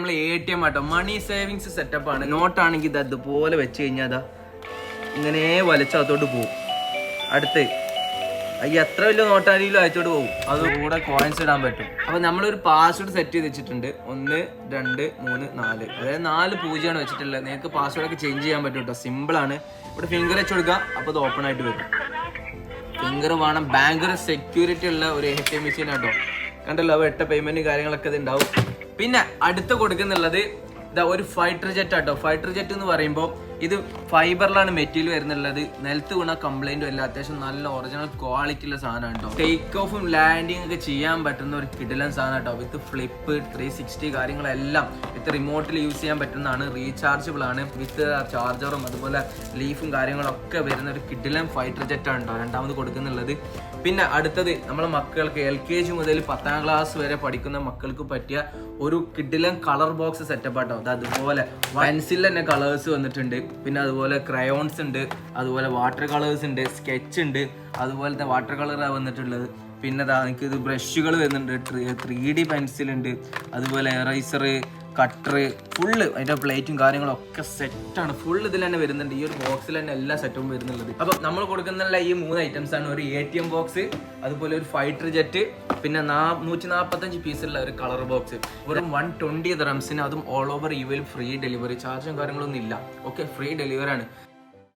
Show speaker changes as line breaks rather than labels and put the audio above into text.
നമ്മൾ ATM ആട്ടോ, മണി savings setup ആണ്. നോട്ടാണെങ്കിൽ ഇത് അതുപോലെ വെച്ച് കഴിഞ്ഞാൽ അതാ ഇങ്ങനെ വലിച്ചകത്തോട്ട് പോകും. അടുത്ത് എത്ര വലിയ നോട്ടാണെങ്കിലും അയച്ചോട്ട് പോകും. അത് കൂടെ കോയിൻസ് ഇടാൻ പറ്റും. അപ്പൊ നമ്മളൊരു പാസ്വേഡ് സെറ്റ് ചെയ്ത് വെച്ചിട്ടുണ്ട്. 1 2 3 4, അതായത് 4 പൂജ്യമാണ് വെച്ചിട്ടുള്ളത്. നിങ്ങൾക്ക് പാസ്വേഡ് ഒക്കെ ചേഞ്ച് ചെയ്യാൻ പറ്റും കേട്ടോ, സിമ്പിൾ ആണ്. ഇവിടെ ഫിംഗർ വെച്ച് കൊടുക്കുക, അപ്പോൾ ഇത് ഓപ്പൺ ആയിട്ട് വരും. ഫിംഗർ വേണം, ഭയങ്കര സെക്യൂരിറ്റി ഉള്ള ഒരു ATM മെഷീൻ ആട്ടോ. കണ്ടല്ലോ, വെട്ട പേയ്മെന്റ് കാര്യങ്ങളൊക്കെ ഇത് ഉണ്ടാവും. പിന്നെ അടുത്ത് കൊടുക്കുന്നുള്ളത് ഇതാ ഒരു ഫൈറ്റർ ജെറ്റ് ആട്ടോ. ഫൈറ്റർ ജെറ്റ് എന്ന് പറയുമ്പോൾ ഇത് ഫൈബറിലാണ് മെറ്റീരിയൽ വരുന്നുള്ളത്. നിലത്ത് വീണ കംപ്ലൈന്റും അല്ല, അത്യാവശ്യം നല്ല ഒറിജിനൽ ക്വാളിറ്റി ഉള്ള സാധനമാണ് കേട്ടോ. ടേക്ക് ഓഫും ലാൻഡിങ് ഒക്കെ ചെയ്യാൻ പറ്റുന്ന ഒരു കിടിലൻ സാധനം കേട്ടോ. വിത്ത് ഫ്ലിപ്പ് 360 കാര്യങ്ങളെല്ലാം വിത്ത് റിമോട്ടിൽ യൂസ് ചെയ്യാൻ പറ്റുന്നതാണ്. റീചാർജബിൾ ആണ്, വിത്ത് ചാർജറും അതുപോലെ ലീഫും കാര്യങ്ങളൊക്കെ വരുന്ന ഒരു കിടിലൻ ഫൈറ്റർ ജെറ്റ് ആണ് കേട്ടോ രണ്ടാമത് കൊടുക്കുന്നുള്ളത്. പിന്നെ അടുത്തത് നമ്മളെ മക്കൾക്ക് LKG മുതൽ 10ാം ക്ലാസ് വരെ പഠിക്കുന്ന മക്കൾക്ക് പറ്റിയ ഒരു കിടിലൻ കളർ ബോക്സ് സെറ്റപ്പ് ആട്ടോ. അത് അതുപോലെ പെൻസിൽ തന്നെ കളേഴ്സ് വന്നിട്ടുണ്ട്. പിന്നെ അതുപോലെ ക്രയോൺസ് ഉണ്ട്, അതുപോലെ വാട്ടർ കളേഴ്സ് ഉണ്ട്, സ്കെച്ച് ഉണ്ട്, അതുപോലത്തെ വാട്ടർ കളറാണ് വന്നിട്ടുള്ളത്. പിന്നെ എനിക്ക് ഇത് ബ്രഷുകൾ വരുന്നുണ്ട്, 3D പെൻസിൽ ഉണ്ട്, അതുപോലെ എറൈസർ, കട്ടർ, ഫുള്ള് അതിൻ്റെ പ്ലേറ്റും കാര്യങ്ങളൊക്കെ സെറ്റാണ്. ഫുൾ ഇതിൽ തന്നെ വരുന്നുണ്ട്. ഈ ഒരു ബോക്സിൽ തന്നെ എല്ലാ സെറ്റും വരുന്നുള്ളത്. അപ്പം നമ്മൾ കൊടുക്കുന്ന ഈ 3 ഐറ്റംസ് ആണ്. ഒരു ATM ബോക്സ്, അതുപോലെ ഒരു ഫൈറ്റർ ജെറ്റ്, പിന്നെ 145 പീസുള്ള ഒരു കളർ ബോക്സ്. വെറും 120 ദിർഹംസിന്, അതും all over UAE free delivery. ചാർജും കാര്യങ്ങളൊന്നും ഇല്ല. ഓക്കെ, ഫ്രീ ഡെലിവറി ആണ്.